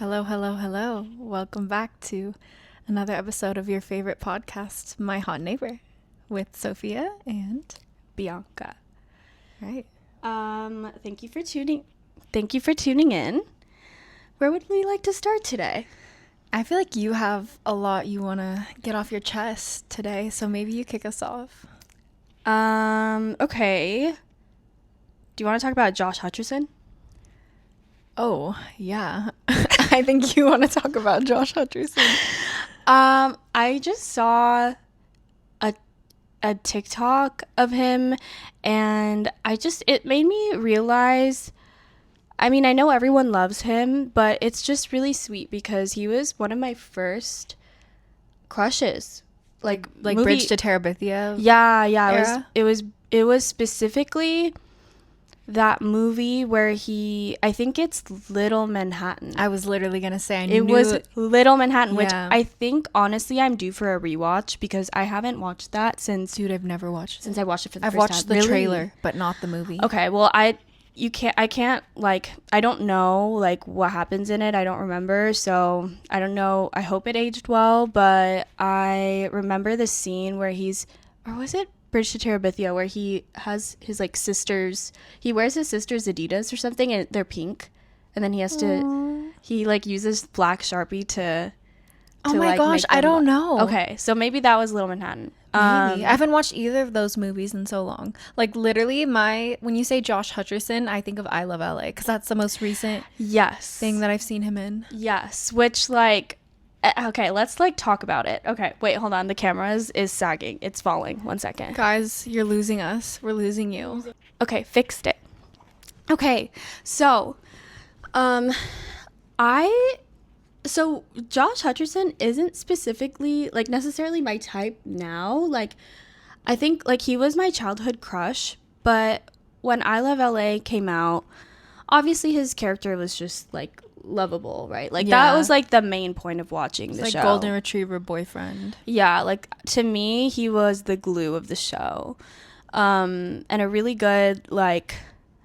Hello, hello, hello. Welcome back to another episode of your favorite podcast, My Hot Neighbor, with Sophia and Bianca. Right. Thank you for tuning in. Where would we like to start today? I feel like you have a lot you want to get off your chest today, so maybe you kick us off. Okay. Do you want to talk about Josh Hutcherson? Oh, yeah. I think you want to talk about Josh Hutcherson. I just saw a TikTok of him, and it made me realize, I mean, I know everyone loves him, but it's just really sweet because he was one of my first crushes. Like Bridge to Terabithia. Yeah. Era? It was specifically that movie where I think it's Little Manhattan. I was literally going to say, it was Little Manhattan, which Yeah. I think, honestly, I'm due for a rewatch because I haven't watched that since... Dude, I've never watched it. Since I watched it for the I've first time. watched the Really? trailer, but not the movie. Okay, well, I can't, like, I don't know, like, what happens in it. I don't remember, so I don't know. I hope it aged well, but I remember the scene where or was it Bridge to Terabithia, where he has his, like, sisters, he wears his sister's Adidas or something, and they're pink, and then he has to, he, like, uses black Sharpie to Oh my like, gosh, make I them don't know. Okay, so maybe that was Little Manhattan. Maybe. I haven't watched either of those movies in so long. Like, literally, when you say Josh Hutcherson, I think of I Love LA, because that's the most recent Yes. thing that I've seen him in. Yes, which, like, okay, let's, like, talk about it. Okay, wait, hold on. The camera is sagging. It's falling. 1 second. Guys, you're losing us. We're losing you. Okay, fixed it. Okay, so, so Josh Hutcherson isn't specifically, like, necessarily my type now. Like, I think, like, he was my childhood crush, but when I Love LA came out, obviously his character was just, like, lovable, right? Like, Yeah. that was, like, the main point of watching the Like show. golden retriever boyfriend. Yeah, like, to me, he was the glue of the show. And a really good, like,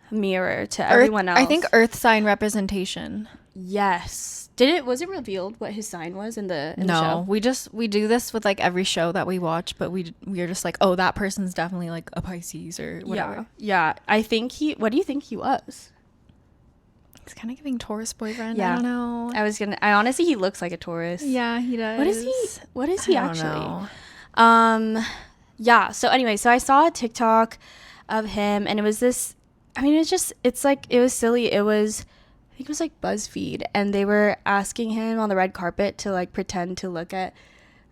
mirror to everyone else. I think Earth sign representation. Yes. Was it revealed what his sign was in the No, show? we do this with like every show that we watch, but we're just like, oh, that person's definitely like a Pisces or whatever. Yeah. I think what do you think he was? He's kind of giving Taurus boyfriend. Yeah. I don't know. I honestly, he looks like a Taurus. Yeah, he does. What is he I don't actually? know. Yeah. So anyway, so I saw a TikTok of him, and it was this, I mean, it was silly. I think it was like BuzzFeed, and they were asking him on the red carpet to like pretend to look at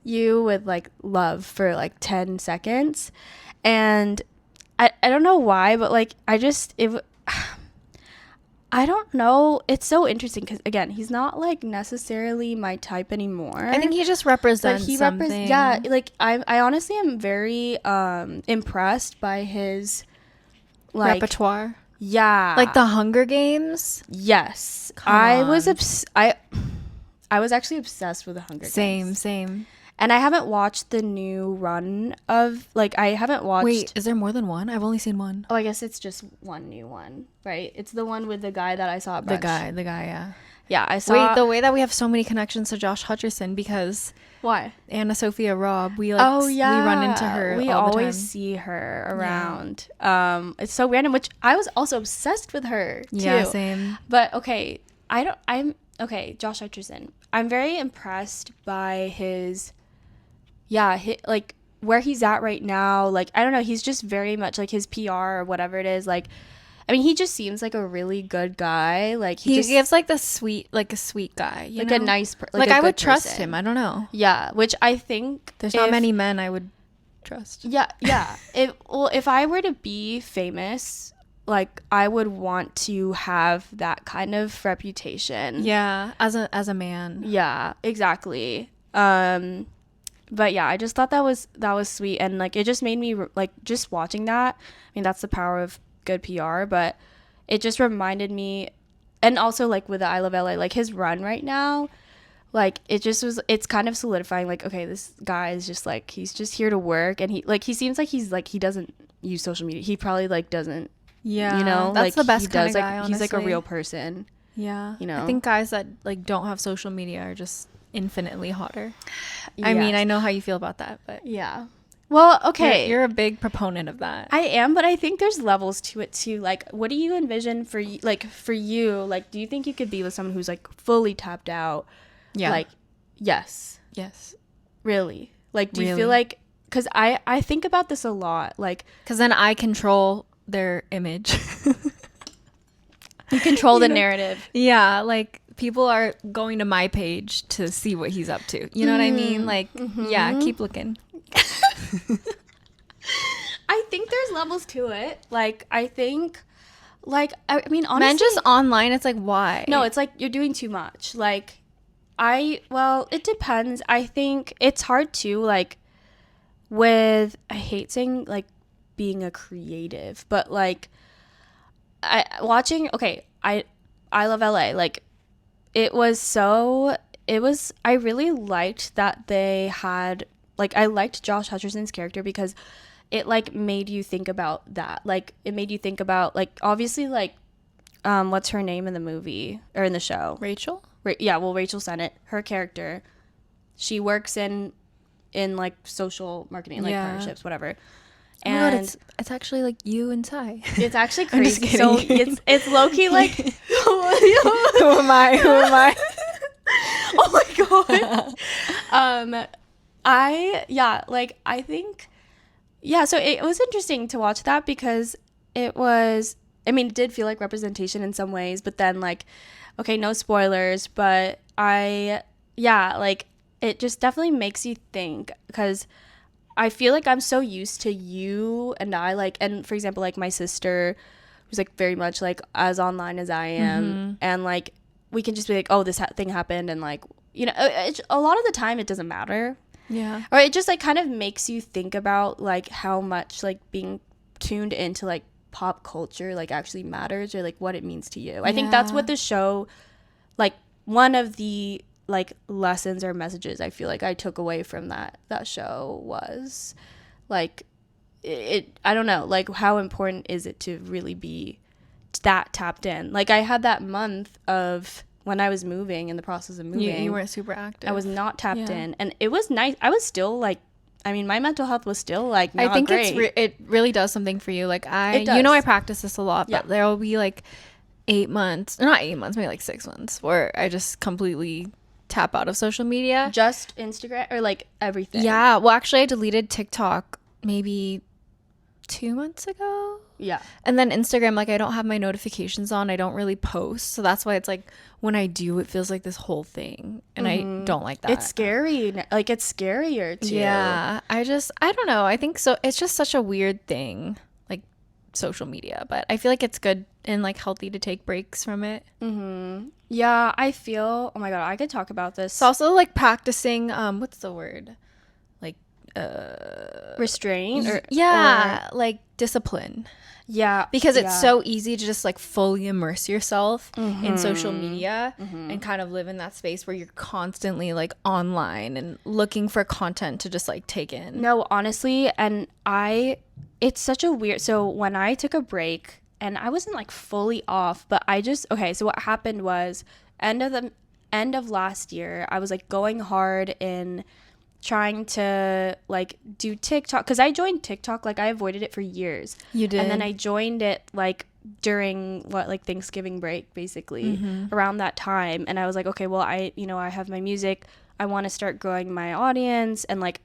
you with like love for like 10 seconds. And I don't know why, but like I don't know. It's so interesting because, again, he's not like necessarily my type anymore. I think he just represents something. Yeah, like I honestly am very impressed by his like repertoire. Yeah, Like the Hunger Games. Yes, Come I on. was actually obsessed with the Hunger Games. Same. And I haven't watched the new run of, like, I haven't watched. Wait, is there more than one? I've only seen one. Oh, I guess it's just one new one, right? It's the one with the guy that I saw at brunch. The guy, yeah. Yeah, I saw. Wait, the way that we have so many connections to Josh Hutcherson because Why? Anna Sophia Robb, we yeah, we run into her. We all the always time. see her around. Yeah. It's so random. Which I was also obsessed with her too. Yeah, same. But okay, Josh Hutcherson. I'm very impressed by his. Yeah, like where he's at right now. Like, I don't know. He's just very much like his PR or whatever it is. Like, I mean, he just seems like a really good guy. Like he just gives like a sweet guy, like a nice, like a I would good trust person. him. I don't know. Yeah, which I think There's not many men I would trust. Yeah. If I were to be famous, like I would want to have that kind of reputation. Yeah, as a man. Yeah, exactly. But yeah, I just thought that was sweet, and like it just made me like just watching that. I mean, that's the power of good PR, but it just reminded me, and also like with the I Love LA, like his run right now, like it's kind of solidifying, like, okay, this guy is just like, he's just here to work, and he seems like he doesn't use social media. He probably like doesn't. Yeah, You know, that's like, the best he kind does, of guy. like, Honestly. he's like a real person. Yeah. You know? I think guys that like don't have social media are just infinitely hotter. I mean, Yes. I know how you feel about that, but Yeah. Well, okay. you're a big proponent of that. I am, but I think there's levels to it too. Like, what do you envision for you? Like, for you, like, do you think you could be with someone who's like fully tapped out? Yeah. Like, yes. Yes. Really? Like, do you Really? feel like, because I think about this a lot. Like, Because then I control their image. you control the know? narrative. Yeah, like people are going to my page to see what he's up to. You know what I mean? Like, yeah, keep looking. I think there's levels to it. Like, I think, like, I mean, honestly. Men just online, it's like, why? No, it's like you're doing too much. Like, well, it depends. I think it's hard too, like, I hate saying, like, being a creative, but, like, I Love LA. Like, I really liked that they had, like, I liked Josh Hutcherson's character because it, like, made you think about that. Like, it made you think about, like, obviously, like, what's her name in the movie or in the show? Rachel? Rachel Sennett, her character, she works in like social marketing, like partnerships, whatever. And Oh my God, it's actually like you and Ty. it's actually I'm just crazy. So kidding. it's low key like Who am I? Who am I? oh my god. I think so it was interesting to watch that because it did feel like representation in some ways, but then, like, okay, no spoilers, but like, it just definitely makes you think, because I feel like I'm so used to you and I, like, and for example, like, my sister who's, like, very much, like, as online as I am, and, like, we can just be like, oh, this thing happened, and, like, you know, a lot of the time it doesn't matter. Yeah. Or it just, like, kind of makes you think about, like, how much, like, being tuned into, like, pop culture, like, actually matters, or, like, what it means to you. I think that's what the show, like, one of the, like, lessons or messages I feel like I took away from that show was, like, I don't know, like, how important is it to really be that tapped in? Like, I had that month of when I was moving, in the process of moving. You weren't super active. I was not tapped in, and it was nice. I was still, like, I mean, my mental health was still, like, not I think great. it really does something for you. Like, It does. you know, I practice this a lot, but Yeah. there will be like 8 months, not 8 months, maybe like 6 months, where I just completely tap out of social media. Just Instagram, or, like, everything? Yeah. Well, actually, I deleted TikTok maybe 2 months ago. Yeah. And then Instagram, like, I don't have my notifications on. I don't really post. So that's why it's like when I do, it feels like this whole thing. And I don't like that. It's scary. Like, it's scarier, too. Yeah. I don't know. I think so. It's just such a weird thing, like social media. But I feel like it's good and, like, healthy to take breaks from it. Yeah, I feel, oh my God, I could talk about this. It's also like practicing, what's the word? Like, Restraint? like discipline. Yeah. Because it's so easy to just, like, fully immerse yourself in social media and kind of live in that space where you're constantly, like, online and looking for content to just, like, take in. No, honestly, and it's such a weird, so when I took a break, and I wasn't, like, fully off, but so what happened was, end of last year, I was, like, going hard in trying to, like, do TikTok, because I joined TikTok, like, I avoided it for years. You did. And then I joined it, like, during Thanksgiving break, basically, around that time. And I was like, okay, well, I have my music, I want to start growing my audience, and, like,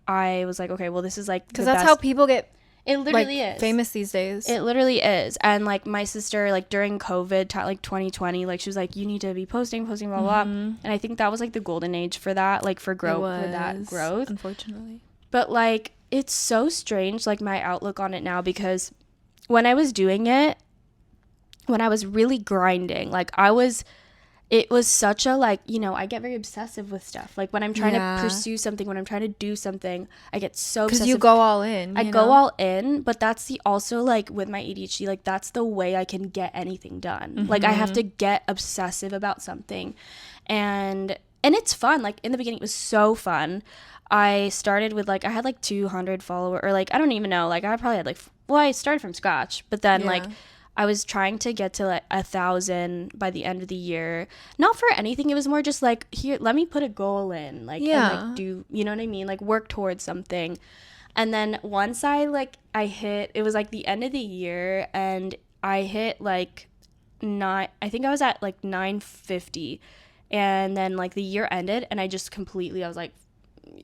I was like, okay, well, this is, like, because that's how people get it literally like, is famous these days. It literally is. And, like, my sister, like, during COVID, like, 2020, like, she was like, you need to be posting, blah, blah. And I think that was, like, the golden age for that, like, for that growth. Unfortunately. But, like, it's so strange, like, my outlook on it now, because when I was doing it, when I was really grinding, like, it was such a, like, you know, I get very obsessive with stuff. Like, when I'm trying to pursue something, when I'm trying to do something, I get so obsessive. Because you go all in. I go all in, but that's also, like, with my ADHD, like, that's the way I can get anything done. Like, I have to get obsessive about something. And it's fun. Like, in the beginning, it was so fun. I started with, like, I had, like, 200 followers, or, like, I don't even know. Like, I probably had, like, I started from scratch, but then, like, I was trying to get to like 1,000 by the end of the year. Not for anything. It was more just like, here, let me put a goal in, like, and like do, you know what I mean? Like work towards something. And then once I hit, it was like the end of the year, and I hit like I think I was at like 950, and then like the year ended, and I just completely, I was like,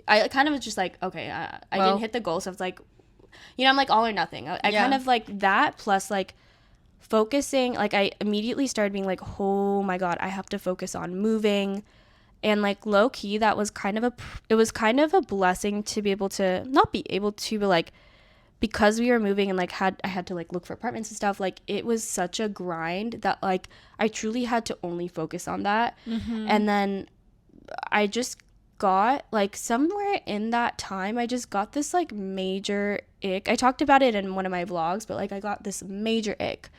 I kind of was just like, okay, I didn't hit the goal, so it's like, you know, I'm like all or nothing. I kind of like that, plus like focusing, like I immediately started being like, oh my god, I have to focus on moving. And like low key, that was kind of it was kind of a blessing to be able to, not be able to, but like, because we were moving and like I had to like look for apartments and stuff, like it was such a grind that like I truly had to only focus on that. And then I just got like, somewhere in that time, I just got this like major ick. I talked about it in one of my vlogs, but like I got this major ick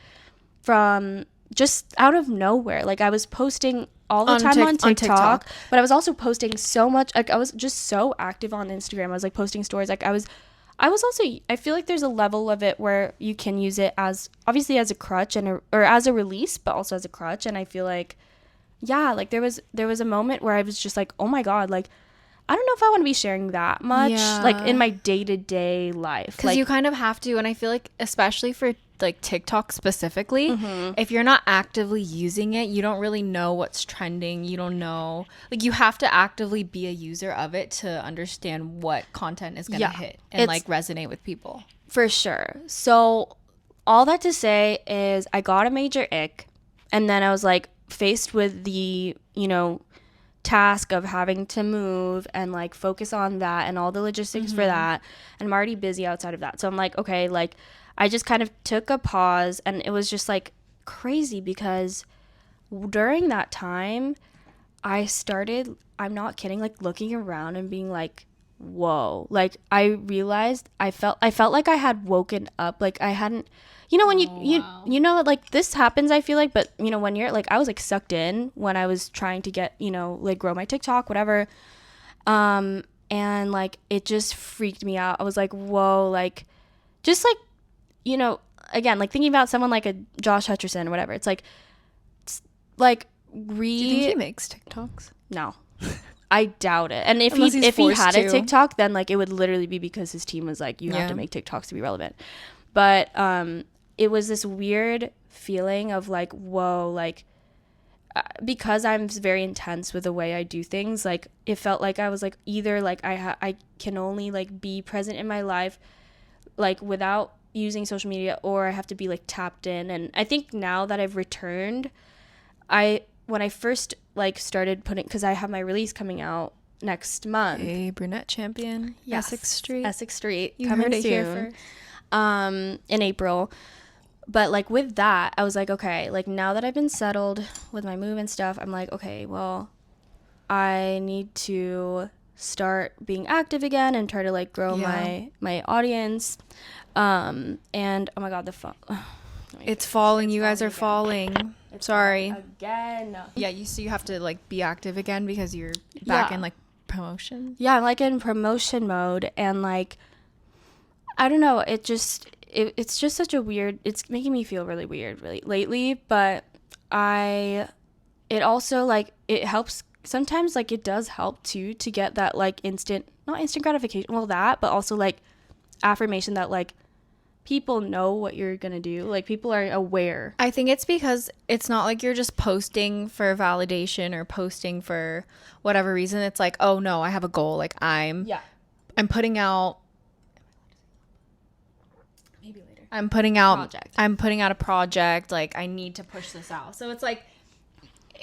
from just out of nowhere. Like I was posting all the time on TikTok, but I was also posting so much, like I was just so active on Instagram. I was like posting stories, like I was also, I feel like there's a level of it where you can use it as, obviously as a crutch or as a release, but also as a crutch. And I feel like, yeah, like there was a moment where I was just like, oh my god, like I don't know if I want to be sharing that much, like in my day-to-day life, because like, you kind of have to. And I feel like, especially for like TikTok specifically, if you're not actively using it, you don't really know what's trending. You don't know, like you have to actively be a user of it to understand what content is gonna hit and like resonate with people, for sure. So all that to say is, I got a major ick, and then I was like faced with the, you know, task of having to move and like focus on that and all the logistics for that, and I'm already busy outside of that. So I'm like, okay, like I just kind of took a pause, and it was just like crazy, because during that time I started, I'm not kidding, like looking around and being like, whoa, like I realized I felt like I had woken up, like I hadn't, you know, when you know, like this happens, I feel like, but you know, when you're like, I was like sucked in when I was trying to get, you know, like grow my TikTok, whatever, and like it just freaked me out. I was like, whoa, like just like, you know, again, like thinking about someone like a Josh Hutcherson or whatever, it's like do you think he makes TikToks? No. I doubt it. And if he had a TikTok, then like it would literally be because his team was like, you have to make TikToks to be relevant. But it was this weird feeling of like, whoa, like because I'm very intense with the way I do things, like it felt like I was like, either like I can only like be present in my life like without using social media, or I have to be like tapped in. And I think now that I've returned, when I first like started putting, because I have my release coming out next month. A brunette champion. Yes. Essex Street. You coming heard it soon. here first. In April. But like with that, I was like, okay, like now that I've been settled with my move and stuff, I'm like, okay, well, I need to start being active again and try to like grow my audience. And oh my god, the phone. It's falling. You guys are falling. Sorry. Again. Yeah, you have to like be active again because you're back in like promotion. Yeah, I'm like in promotion mode, and like I don't know, it's just such a weird, it's making me feel really weird really lately, but it also like it helps sometimes, like it does help too to get that like not instant gratification, well that, but also like affirmation that like people know what you're gonna do, like people are aware. I think it's because it's not like you're just posting for validation or posting for whatever reason. It's like, oh no, I have a goal, like I'm putting out a project, like I need to push this out. So it's like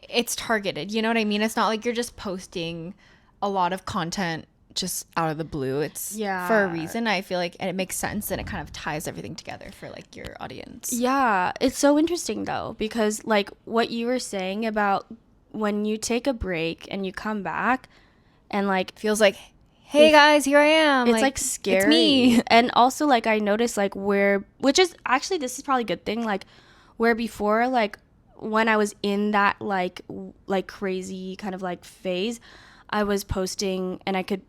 it's targeted, you know what I mean? It's not like you're just posting a lot of content just out of the blue. It's for a reason. I feel like, and it makes sense, and it kind of ties everything together for like your audience. Yeah, it's so interesting though, because like what you were saying about when you take a break and you come back and like feels like, hey guys, here I am. It's like scary. It's me. And also like I noticed like which is actually, this is probably a good thing, like where before, like when I was in that like crazy kind of like phase, I was posting and I could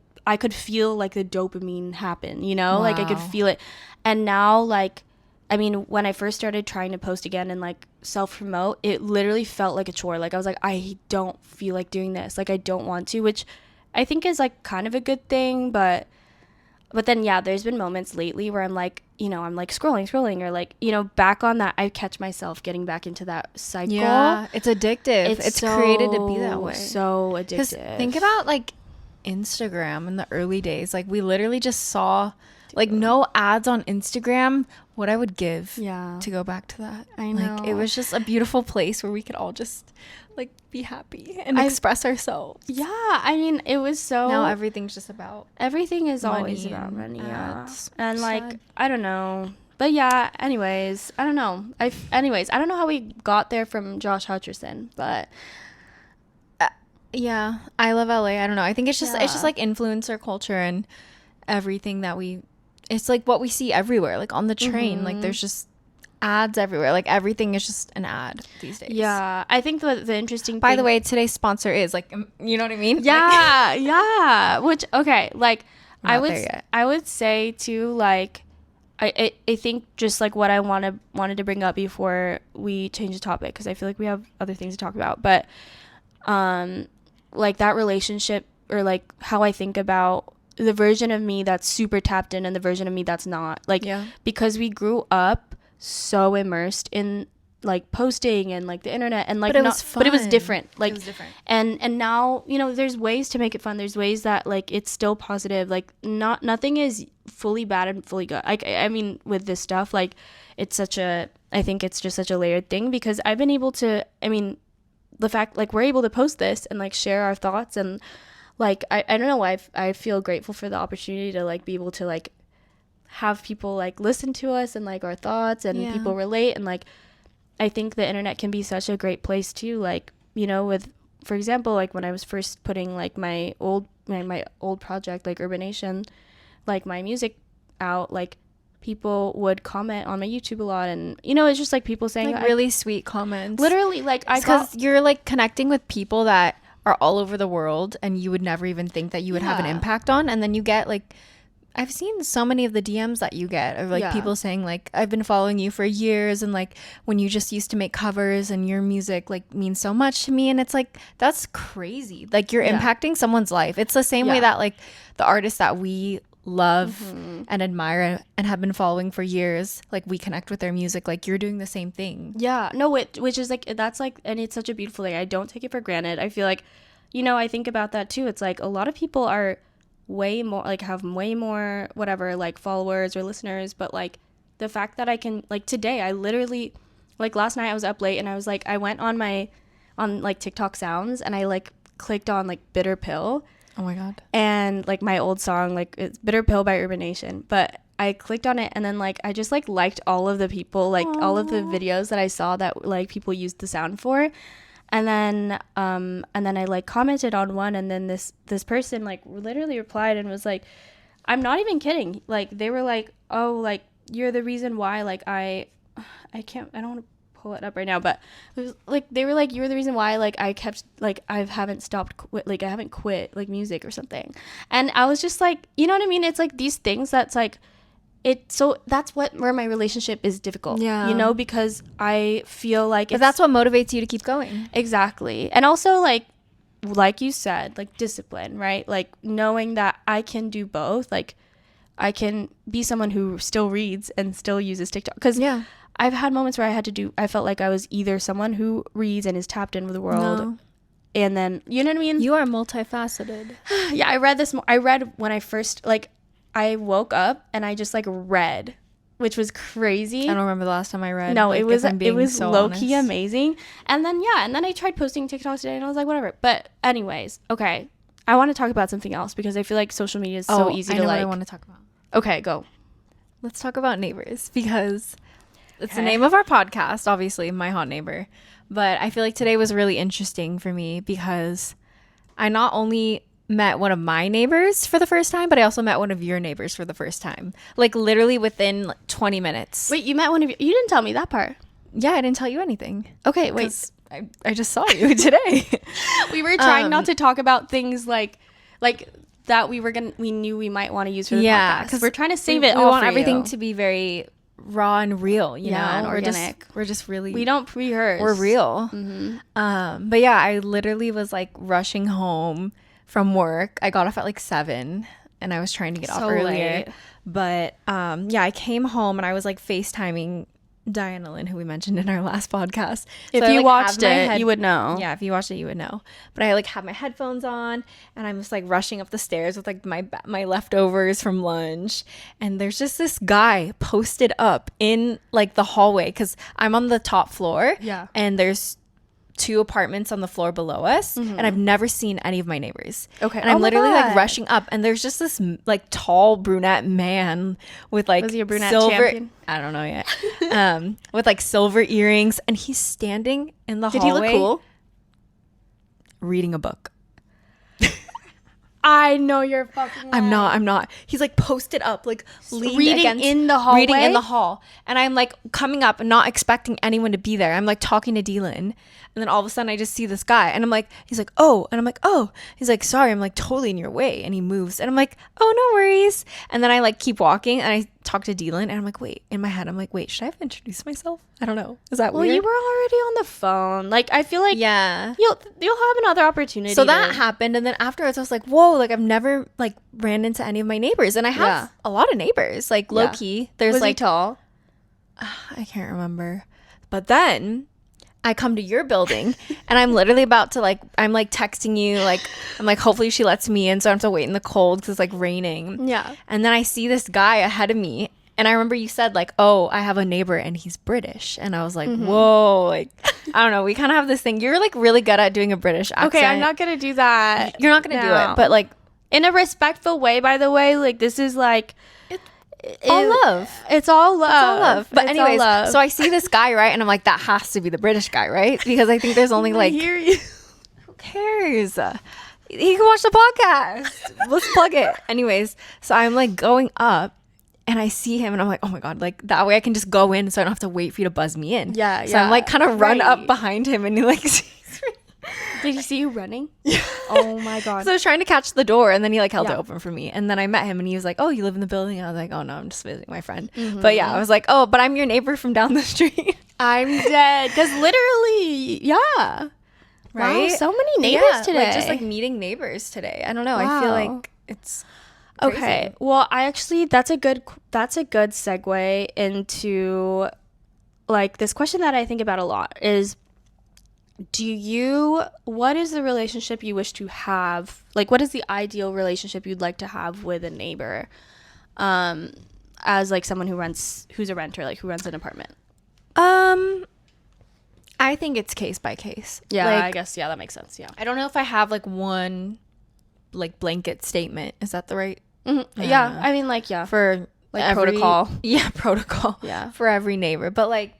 feel like the dopamine happen, you know? Wow. Like I could feel it. And now like I mean, when I first started trying to post again and like self-promote, it literally felt like a chore. Like I was like, I don't feel like doing this. Like I don't want to, which I think is like kind of a good thing. But then, yeah, there's been moments lately where I'm like, you know, I'm like scrolling or like, you know, back on that. I catch myself getting back into that cycle. Yeah, it's addictive. It's so, created to be that way. So addictive. Think about like Instagram in the early days. Like we literally just saw like no ads on Instagram. What I would give to go back to that. I know. Like it was just a beautiful place where we could all just like be happy and express ourselves. Yeah, I mean, it was so. Now everything's just about. Everything is always about money. Yeah, and like I don't know, but yeah. Anyways, I don't know. I don't know how we got there from Josh Hutcherson, but. Yeah, I love LA. I don't know. I think it's just like influencer culture and everything that it's like what we see everywhere, like on the train. Like there's just ads everywhere. Like everything is just an ad these days. Yeah, I think the interesting by the way, today's sponsor is like, you know what I mean? Yeah, like, yeah. Which okay, like I would say too, like I think just like what I wanted to bring up before we change the topic, because I feel like we have other things to talk about, but like that relationship, or like how I think about the version of me that's super tapped in and the version of me that's not, like because we grew up so immersed in like posting and like the internet and like but it was fun. But it was different, like it was different. And now, you know, there's ways to make it fun, there's ways that like it's still positive, like nothing is fully bad and fully good. Like I mean with this stuff, like I think it's just such a layered thing, because I've been able to, I mean the fact like we're able to post this and like share our thoughts, and like I don't know, I feel grateful for the opportunity to like be able to like have people like listen to us and like our thoughts, and people relate, and like I think the internet can be such a great place too, like, you know, with, for example, like when I was first putting like my old project, like Urbanation, like my music out, like people would comment on my YouTube a lot, and you know, it's just like people saying like really sweet comments, literally, like because you're like connecting with people that are all over the world and you would never even think that you would have an impact on, and then you get like, I've seen so many of the DMs that you get of like people saying like, I've been following you for years, and like when you just used to make covers and your music like means so much to me, and it's like that's crazy, like you're impacting someone's life. It's the same way that like the artists that we love and admire and have been following for years, like we connect with their music, like you're doing the same thing. Which is like, that's like, and it's such a beautiful thing. I don't take it for granted. I feel like, you know, I think about that too. It's like a lot of people are way more, like have way more whatever, like followers or listeners, but like the fact that I can, like today I literally, like last night I was up late and I was like, I went on like TikTok sounds and I like clicked on like Bitter Pill. Oh my god. And like my old song, like it's Bitter Pill by Urbanation, but I clicked on it and then like I just like liked all of the people, like all of the videos that I saw that like people used the sound for. And then I like commented on one, and then this person like literally replied and was like, I'm not even kidding, like they were like, oh, like you're the reason why, like I don't want to pull it up right now, but it was like they were like, you're the reason why like I kept, like I haven't like I haven't quit like music or something. And I was just like, you know what I mean, it's like these things that's like so that's where my relationship is difficult, you know, because I feel like but that's what motivates you to keep going. Exactly. And also like you said, like discipline, right? Like knowing that I can do both, like I can be someone who still reads and still uses TikTok, because I've had moments where I felt like I was either someone who reads and is tapped in with the world, and then, you know what I mean? You are multifaceted. Yeah, I read when I first, like, I woke up and I just, like, read, which was crazy. I don't remember the last time I read. No, like, it was so low-key honest. Amazing. And then, I tried posting TikToks today, and I was like, whatever. But anyways, okay, I want to talk about something else, because I feel like social media is so easy to, like... what I want to talk about. Okay, go. Let's talk about neighbors, because it's the name of our podcast, obviously, My Hot Neighbor. But I feel like today was really interesting for me, because I not only met one of my neighbors for the first time, but I also met one of your neighbors for the first time. Like, literally within 20 minutes. Wait, you met one of you didn't tell me that part. Yeah, I didn't tell you anything. Okay, wait. I just saw you today. We were trying not to talk about things like that we knew we might want to use for the podcast, because we're trying to save it all. We want for everything you. to be very raw and real, you know, and organic. We're just really, we don't rehearse. We're real. But yeah, I literally was like rushing home from work. I got off at like 7 and I was trying to get off earlier. Late. But yeah, I came home and I was like FaceTiming Diana Lynn, who we mentioned in our last podcast. If so you watched it, you would know. Yeah, if you watched it, you would know. But I like have my headphones on and I'm just like rushing up the stairs with like my leftovers from lunch. And there's just this guy posted up in like the hallway because I'm on the top floor. Yeah. And there's 2 apartments on the floor below us, and I've never seen any of my neighbors. Okay. And I'm literally like rushing up, and there's just this like tall brunette man with like, was he a brunette silver champion? I don't know yet. With like silver earrings, and he's standing in the hallway. Did he look cool? Reading a book. I know you're fucking I'm not. He's like posted up, like reading in the hallway. Reading in the hall. And I'm like coming up and not expecting anyone to be there. I'm like talking to Dylan. And then all of a sudden I just see this guy and I'm like, he's like, oh. And I'm like, oh. He's like, sorry, I'm like totally in your way. And he moves. And I'm like, oh, no worries. And then I like keep walking and I talk to Dylan and I'm like, wait, in my head, I'm like, wait, should I have introduced myself? I don't know. Is that weird? Well, you were already on the phone. Like, I feel like yeah, you'll have another opportunity. So that happened. And then afterwards I was like, whoa, like I've never like ran into any of my neighbors. And I have a lot of neighbors, like low key. There's was like he tall? I can't remember. But then I come to your building and I'm literally about to like, I'm like texting you, like, I'm like, hopefully she lets me in so I don't have to wait in the cold because it's like raining. Yeah. And then I see this guy ahead of me. And I remember you said like, oh, I have a neighbor and he's British. And I was like, whoa, like, I don't know. We kind of have this thing. You're like really good at doing a British accent. Okay, I'm not going to do that. You're not going to do it. But like, in a respectful way, by the way, like this is like, all love. It's all love. It's all love. But anyways, so I see this guy, right? And I'm like, that has to be the British guy, right? Because I think there's only like, I hear you. Who cares? He can watch the podcast. Let's plug it. Anyways, so I'm like going up and I see him and I'm like, oh my God, like that way I can just go in so I don't have to wait for you to buzz me in. Yeah. So I'm like kind of run up behind him and he like sees me. Did he see you running? Yeah. Oh my God. So I was trying to catch the door and then he like held it open for me. And then I met him and he was like, oh, you live in the building? And I was like, oh no, I'm just visiting my friend. But yeah, I was like, oh, but I'm your neighbor from down the street. I'm dead. Because literally, yeah. Right? Wow, so many neighbors today. Like just like meeting neighbors today. I don't know. Wow. I feel like it's crazy. Okay. Well, I actually, that's a good segue into like this question that I think about a lot is, what is the relationship you wish to have? Like, what is the ideal relationship you'd like to have with a neighbor? As like someone who's a renter, like who rents an apartment? I think it's case by case. Yeah, like, I guess. Yeah, that makes sense. Yeah. I don't know if I have like one like blanket statement. Is that the right? Yeah. I mean, like, yeah. For like protocol. Yeah, protocol. Yeah. For every neighbor. But like,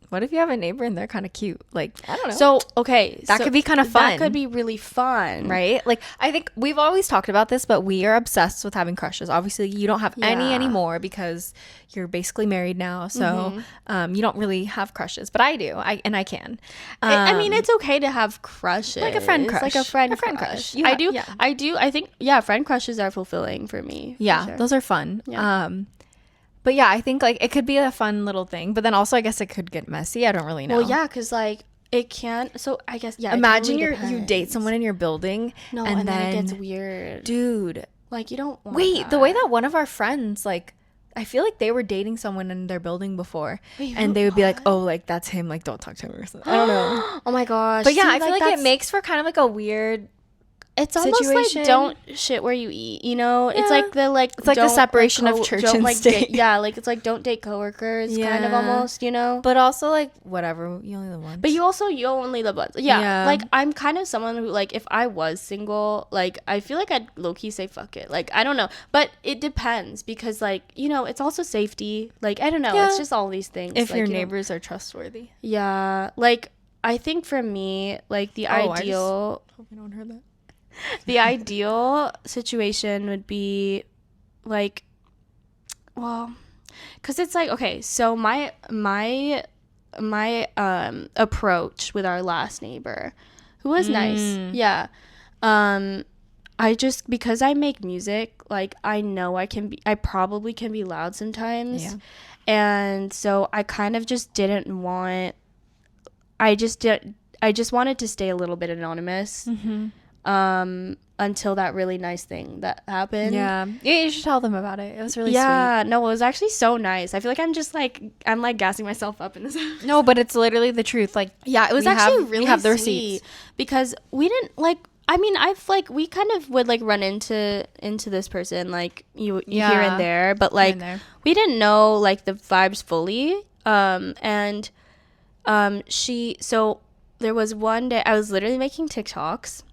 what if you have a neighbor and they're kind of cute? Like, I don't know. So, okay. That could be kind of fun. That could be really fun. Right? Like, I think we've always talked about this, but we are obsessed with having crushes. Obviously, you don't have any anymore because you're basically married now. So, you don't really have crushes. But I do. I can. I mean, it's okay to have crushes. Like a friend crush. Like a friend crush. I do. Yeah. I think, friend crushes are fulfilling for me. Yeah, for sure. Those are fun. Yeah. But yeah, I think like it could be a fun little thing, but then also I guess it could get messy. I don't really know. Well, yeah, because like it can. So I guess Imagine totally you date someone in your building, and then it gets weird, dude. Like you don't want wait. The way that one of our friends like, I feel like they were dating someone in their building before, and they would be like, oh, like that's him. Like don't talk to him or something. I don't know. Oh my gosh. But yeah, I feel like it makes for kind of like a weird. It's almost situation. Like don't shit where you eat, you know? Yeah. It's like the separation of church and state. Like it's like don't date coworkers, kind of almost, you know? But also like whatever, you only live once. But you only live once. Yeah. Like I'm kind of someone who like if I was single, like I feel like I'd low key say fuck it. Like I don't know, but it depends because like you know it's also safety. Like I don't know, it's just all these things. If like, your neighbors are trustworthy. Yeah, like I think for me, like the ideal. I hope no one heard that. The ideal situation would be like, well, because it's like, okay, so my approach with our last neighbor, who was nice, I just, because I make music, like, I know I probably can be loud sometimes. Yeah. And so I kind of just didn't want, I just wanted to stay a little bit anonymous. Until that really nice thing that happened. Yeah, you should tell them about it. It was really sweet. No, it was actually so nice. I feel like I'm like gassing myself up in this. No, but it's literally the truth. Like, yeah, it was actually really we have the sweet receipts because we didn't like. I mean, I've like, we kind of would like run into this person like you here and there, but like we didn't know like the vibes fully. So there was one day I was literally making TikToks.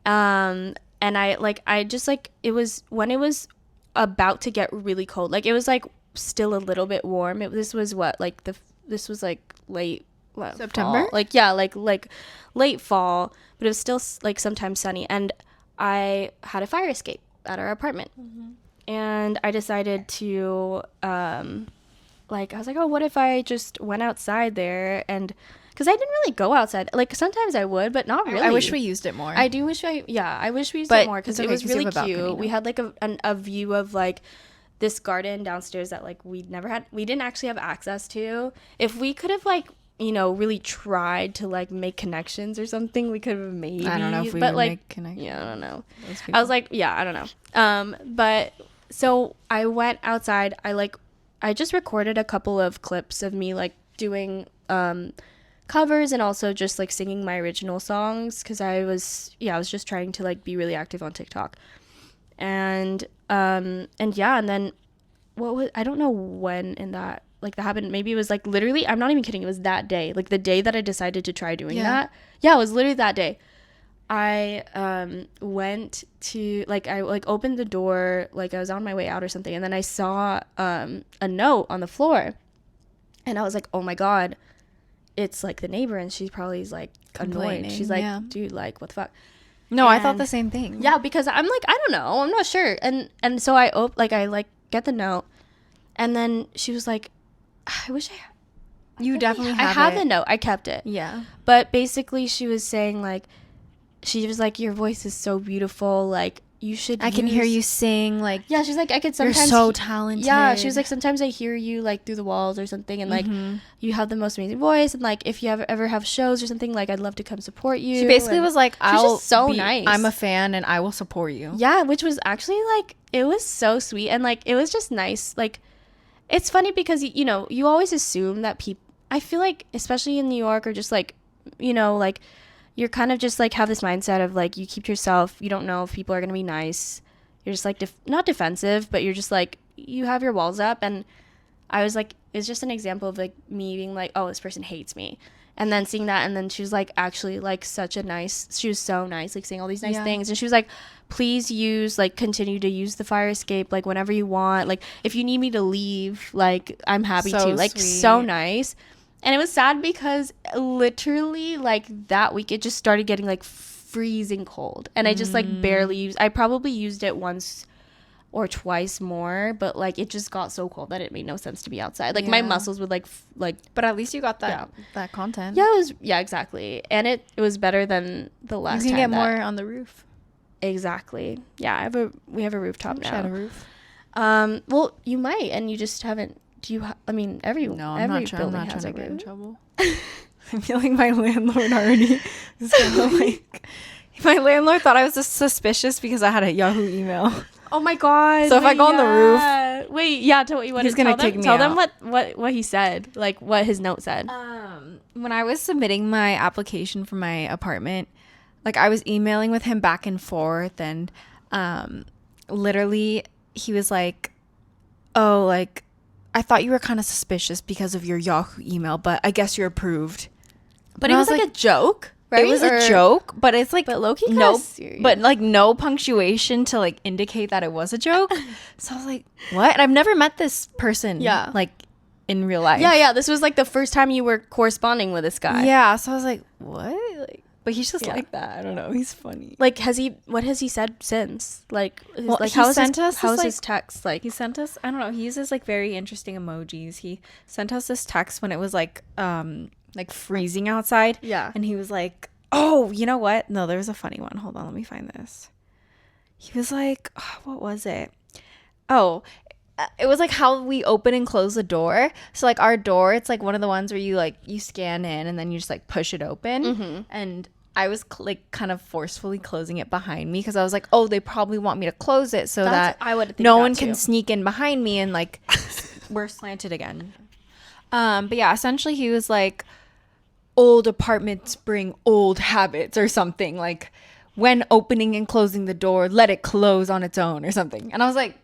And I just like, it was when it was about to get really cold, like it was like still a little bit warm. This was like late September, fall. Like, yeah, like late fall, but it was still like sometimes sunny, and I had a fire escape at our apartment. And I decided to like, I was like, oh, what if I just went outside there? And because I didn't really go outside. Like, sometimes I would, but not really. I wish we used it more. I wish we used it more because it was really cute. We had like a view of like this garden downstairs that like we didn't actually have access to. If we could have like, you know, really tried to like make connections or something, we could have maybe. I don't know if we would make connections. Yeah, I don't know. I was like, yeah, I don't know. But so I went outside. I just recorded a couple of clips of me like doing covers and also just like singing my original songs because I was just trying to like be really active on TikTok. And then I don't know when in that like that happened. Maybe it was like literally, I'm not even kidding, it was that day, like the day that I decided to try doing that. Yeah, it was literally that day. I went to like, I like opened the door, like I was on my way out or something, and then I saw a note on the floor, and I was like, oh my god, it's like the neighbor, and she probably is like annoyed. She's like, dude, like what the fuck. No, I thought the same thing. Yeah, because I'm like, I don't know, I'm not sure. And so I get the note, and then she was like, I wish you definitely I have the note. I kept it. Yeah. But basically she was saying like, she was like, your voice is so beautiful, like you should can hear you sing, like, yeah, she's like, I could sometimes, you're so talented. Yeah, she was like, sometimes I hear you like through the walls or something, and like you have the most amazing voice, and like if you ever have shows or something, like I'd love to come support you. She basically was like, nice. I'm a fan and I will support you. Yeah, which was actually like, it was so sweet, and like it was just nice. Like, it's funny because you know, you always assume that people, I feel like especially in New York, or just like, you know, like you're kind of just like have this mindset of like, you keep to yourself, you don't know if people are gonna be nice, you're just like not defensive, but you're just like, you have your walls up. And I was like, it's just an example of like me being like, oh, this person hates me, and then seeing that, and then she was like, actually like she was so nice, like saying all these nice things, and she was like, please continue to use the fire escape like whenever you want, like if you need me to leave, like I'm happy to. Like, sweet. So nice. And it was sad because literally like that week it just started getting like freezing cold, and I just like barely I probably used it once or twice more, but like it just got so cold that it made no sense to be outside. Like my muscles would like but at least you got that content. Yeah, it was, exactly. And it was better than the last time. You can get more on the roof. Exactly. Yeah, we have a rooftop now. Had a roof. Well, you might, and you just haven't. Do you? I mean, every building has a roof. Get in trouble. I feel like my landlord already is kind of like. My landlord thought I was just suspicious because I had a Yahoo email. Oh my god! So if I go on the roof, tell what you want. He's gonna kick me out. Tell them what he said, like what his note said. When I was submitting my application for my apartment, like I was emailing with him back and forth, and literally he was like, "Oh, like I thought you were kind of suspicious because of your Yahoo email, but I guess you're approved." But it was like a joke. Right? It was a joke, but it's like low-key serious. But like no punctuation to like indicate that it was a joke. So I was like, what? And I've never met this person like in real life. Yeah, this was like the first time you were corresponding with this guy. Yeah, so I was like, what? Like, but he's just like that. I don't know. He's funny. Like, what has he said since? Like, like how is his text? Like, he sent us, I don't know, he uses like very interesting emojis. He sent us this text when it was like freezing outside. Yeah. And he was like, oh, you know what? No, there was a funny one. Hold on, let me find this. He was like, what was it? Oh, it was like how we open and close the door. So like our door, it's like one of the ones where you like you scan in and then you just like push it open. And I was like kind of forcefully closing it behind me because I was like, oh, they probably want me to close it so that I would think no that one too. can sneak in behind me and like we're slanted again. But yeah, essentially he was like, old apartments bring old habits or something, like when opening and closing the door, let it close on its own or something. And I was like,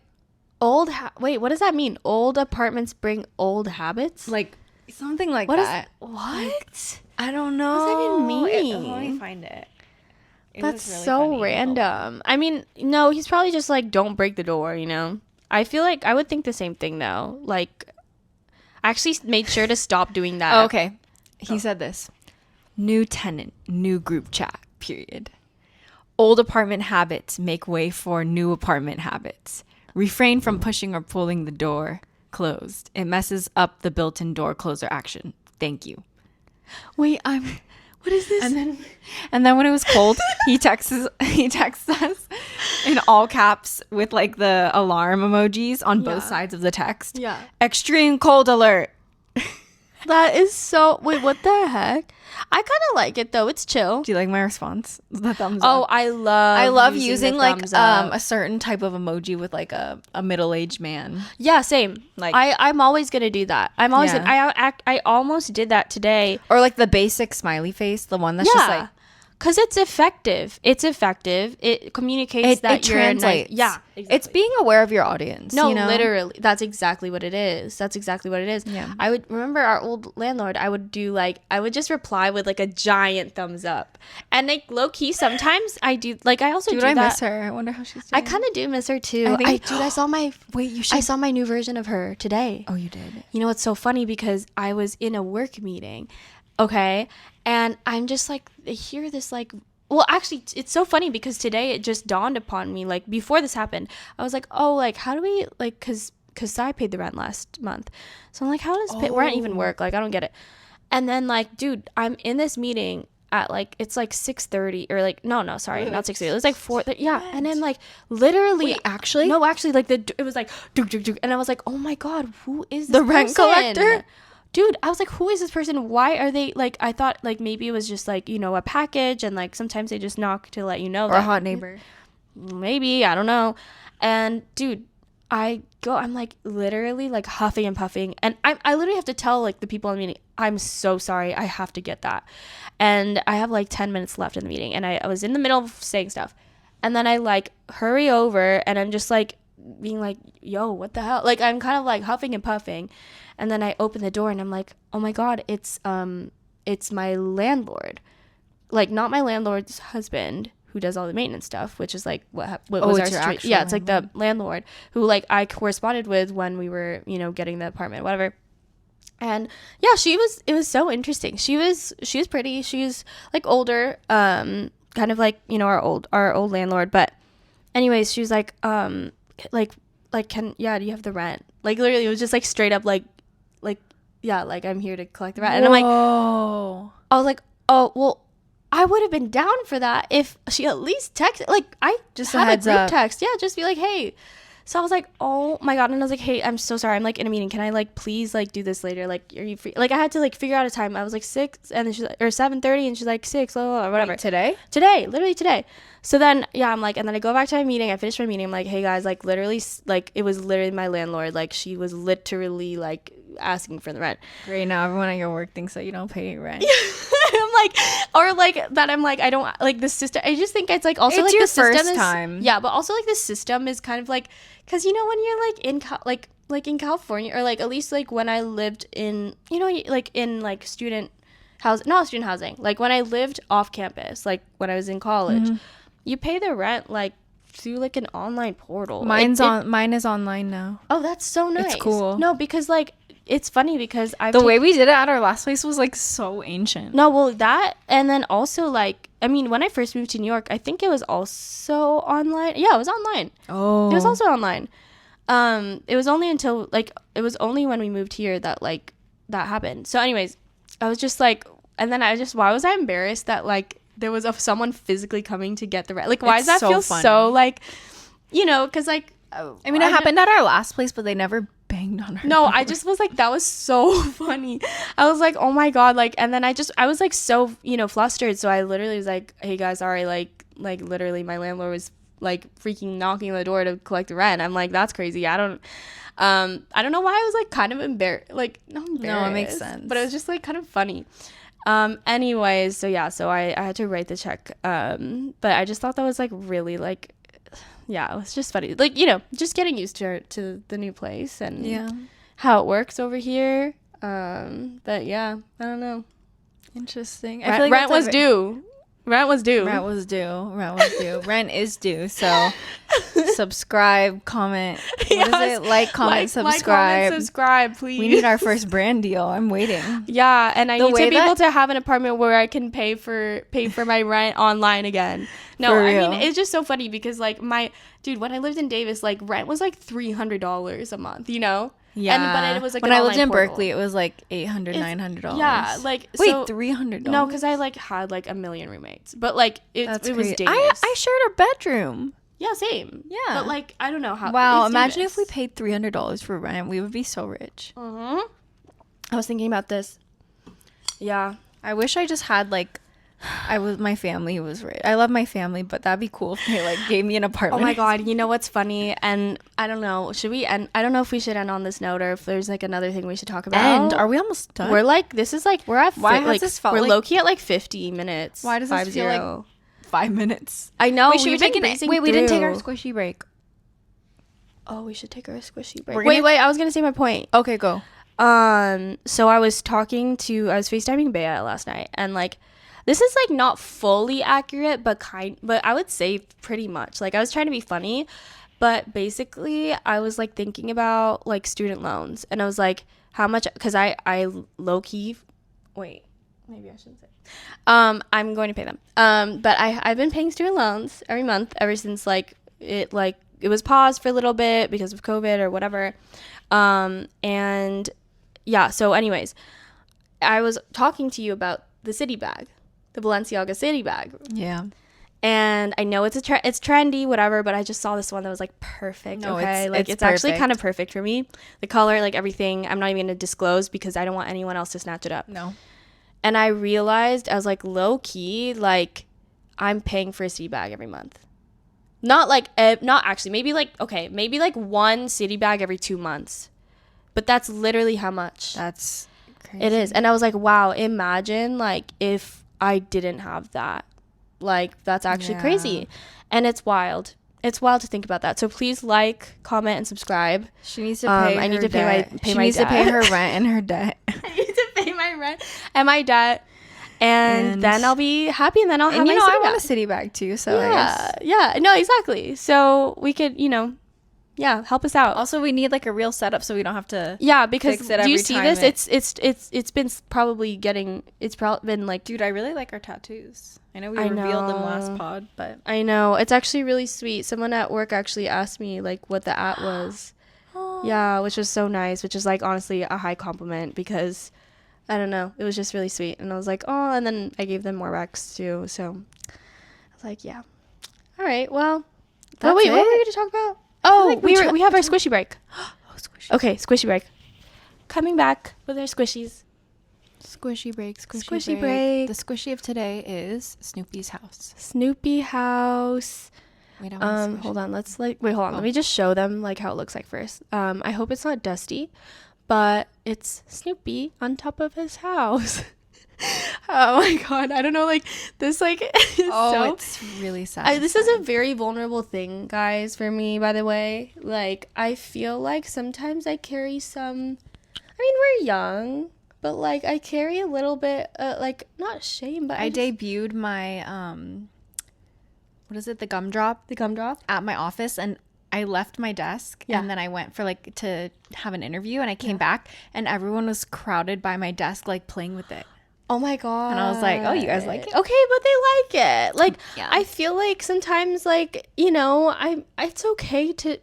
wait, what does that mean? Old apartments bring old habits? like something like what that. What? Like, I don't know. What does that even mean? Let me find it. That's really so funny. Random. I mean, no, he's probably just like, don't break the door, you know? I feel like I would think the same thing though. Like, I actually made sure to stop doing that. Oh, okay. He said this. New tenant, new group chat, period. Old apartment habits make way for new apartment habits. Refrain from pushing or pulling the door closed. It messes up the built-in door closer action. Thank you. Wait, what is this? And then when it was cold, he texts us in all caps with like the alarm emojis on both sides of the text. Yeah. Extreme cold alert. That is so... Wait, what the heck? I kind of like it, though. It's chill. Do you like my response? The thumbs up. Oh, I love using like a certain type of emoji with like a middle-aged man. Yeah, same. Like I'm always going to do that. I'm always I almost did that today. Or like the basic smiley face, the one that's just like... Because it's effective. It communicates that you're translates. Yeah. Exactly. It's being aware of your audience. No, you know? literally. That's exactly what it is. Yeah. I would remember our old landlord. I would just reply with like a giant thumbs up. And like low key, sometimes I do. Like I also do that. I miss her? I wonder how she's doing. I kind of do miss her too. I saw my new version of her today. Oh, you did? You know what's so funny? Because I was in a work meeting. Okay. And I'm just like, I hear this like, well, actually, it's so funny because today it just dawned upon me, like before this happened, I was like, oh, like, how do we, like, cause I paid the rent last month. So I'm like, how does rent even work? Like, I don't get it. And then like, dude, I'm in this meeting at like, it's like 6:30 or like, no, sorry, not 6:30. It was like 4:30. Yeah. And then like, literally. Wait, actually? No, actually, like it was like, and I was like, oh my God, who is this the rent collector? Dude, I was like, who is this person? Why are they like, I thought like maybe it was just like, you know, a package and like sometimes they just knock to let you know. Or a hot neighbor. Maybe, I don't know. And dude, I'm like literally like huffing and puffing. And I literally have to tell like the people in the meeting, I'm so sorry. I have to get that. And I have like 10 minutes left in the meeting. And I was in the middle of saying stuff. And then I like hurry over and I'm just like being like, yo, what the hell? Like I'm kind of like huffing and puffing. And then I open the door and I'm like, oh my God, it's my landlord. Like not my landlord's husband who does all the maintenance stuff, which is like what was our street. Yeah, it's like the landlord who like I corresponded with when we were, you know, getting the apartment, whatever. And yeah, it was so interesting. She was pretty. She's like older, kind of like, you know, our old landlord. But anyways, she was like, do you have the rent? Like literally it was just like straight up like, yeah, like I'm here to collect the rent. And I'm like, I was like, oh, well, I would have been down for that if she at least texted, like I just had a group text. Yeah, just be like, hey. So I was like, oh my God. And I was like, hey, I'm so sorry. I'm like in a meeting. Can I like please like do this later? Like, are you free? Like I had to like figure out a time. I was like 6 and then she's like, or 7:30 and she's like 6, blah, blah, blah, whatever. Wait, today? Today, literally today. So then, yeah, I'm like, and then I go back to my meeting. I finish my meeting. I'm like, hey guys, like literally, like it was literally my landlord. Like she was literally like asking for the rent. Great. Now everyone at your work thinks that you don't pay rent. I'm like, or like that. I'm like, I don't like the system. I just think it's like also it's like your the system first is, time. Yeah, but also like the system is kind of like, because you know when you're like in like in California or like at least like when I lived in, you know, like in like student housing, like when I lived off campus, like when I was in college, you pay the rent like through like an online portal. Mine is online now. Oh, that's so nice. It's cool. No, because like it's funny because the way we did it at our last place was like so ancient. No, well that, and then also like, I mean, when I first moved to New York, I think it was also online. Yeah, it was online. Oh. It was also online. It was only when we moved here that like that happened. So anyways, I was just like, and then why was I embarrassed that like there was someone physically coming to get the rent. Like, why does that so feel funny. so like, you know, because like, I mean, it happened at our last place, but they never banged on her no, door. I just was like, that was so funny. I was like, oh my God. Like, and then I was like so, you know, flustered. So I literally was like, hey guys, sorry. Like literally my landlord was like freaking knocking on the door to collect the rent. I'm like, that's crazy. I don't know why I was like kind of embarrassed. Like, not embarrassed. No, it makes sense. But it was just like kind of funny. Anyways, so yeah, so I had to write the check. But I just thought that was like really like, yeah, it was just funny. Like, you know, just getting used to the new place and how it works over here. But yeah, I don't know. Interesting. I feel like rent was due. Rent was due. Rent was due. Rent was due. Rent is due. So subscribe, comment. What is it? Like, comment, subscribe. Subscribe, please. We need our first brand deal. I'm waiting. Yeah, and I need to be able to have an apartment where I can pay for my rent online again. No, I mean, it's just so funny because like when I lived in Davis, like rent was like $300 a month, you know? Yeah. But it was like when I lived in Berkeley, it was like $800, $900. Yeah, like wait, $300? No, because I like had like a million roommates, but like it was Davis. I shared a bedroom. Yeah, same. Yeah, but like I don't know how. Wow, imagine if we paid $300 for rent, we would be so rich. I was thinking about this. Yeah, I wish I just had like. My family was rich. I love my family, but that'd be cool if they like gave me an apartment. Oh my God, you know what's funny? And I don't know, should we end? I don't know if we should end on this note or if there's like another thing we should talk about. And are we almost done? We're like, this is like, we're at why has this felt we're like, low-key at like 50 minutes. Why does this feel like 5 minutes? I know. Wait, we didn't take our squishy break. Oh, we should take our squishy break. Wait, I was gonna say my point. Okay, go. So I was FaceTiming Bea last night, and like, this is like not fully accurate, but I would say pretty much. Like, I was trying to be funny, but basically I was like thinking about like student loans, and I was like, how much? Because I low key, wait, maybe I shouldn't say. I'm going to pay them. But I've been paying student loans every month ever since it was paused for a little bit because of COVID or whatever. And yeah. So, anyways, I was talking to you about the city bag. The Balenciaga city bag. Yeah. And I know it's trendy, whatever, but I just saw this one that was like perfect. No, okay. It's actually kind of perfect for me. The color, like everything. I'm not even gonna disclose because I don't want anyone else to snatch it up. No. And I realized I was like low key, like I'm paying for a city bag every month. Not actually, maybe like one city bag every 2 months. But that's literally how much. That's crazy. It is. And I was like, wow, imagine like if I didn't have that. Like, that's actually crazy. And it's wild. It's wild to think about that. So please like, comment, and subscribe. She needs to pay I need to pay my She needs to pay her rent and her debt. I need to pay my rent and my debt. And then I'll be happy, and then I'll have my city bag. I want a city bag too, so yeah. No, exactly. So we could, help us out. Also, we need like a real setup so we don't have to because fix it do you see this? It's been probably been like, dude, I really like our tattoos. I know we revealed them last pod, but I know it's actually really sweet. Someone at work actually asked me like what the at was. Yeah, which was so nice, which is like honestly a high compliment because I don't know, it was just really sweet. And I was like, oh, and then I gave them more Rex too. So I was like, yeah. All right, well, what were we going to talk about? Oh, like we have our squishy break. Squishy. Okay, squishy break. Coming back with our squishies. Squishy break. The squishy of today is Snoopy's house. Snoopy house. Wait, hold on. Let me just show them like how it looks like first. I hope it's not dusty, but it's Snoopy on top of his house. Oh my God, I don't know, like this like it's really sad. This is a very vulnerable thing, guys, for me, by the way. Like, I feel like sometimes I carry we're young, but like I carry a little bit like not shame, but I debuted my what is it, the gumdrop at my office, and I left my desk and then I went for like to have an interview, and I came back and everyone was crowded by my desk like playing with it. Oh my God. And I was like, oh, you guys like it? Okay, but they like it. Like, I feel like sometimes, like, it's okay to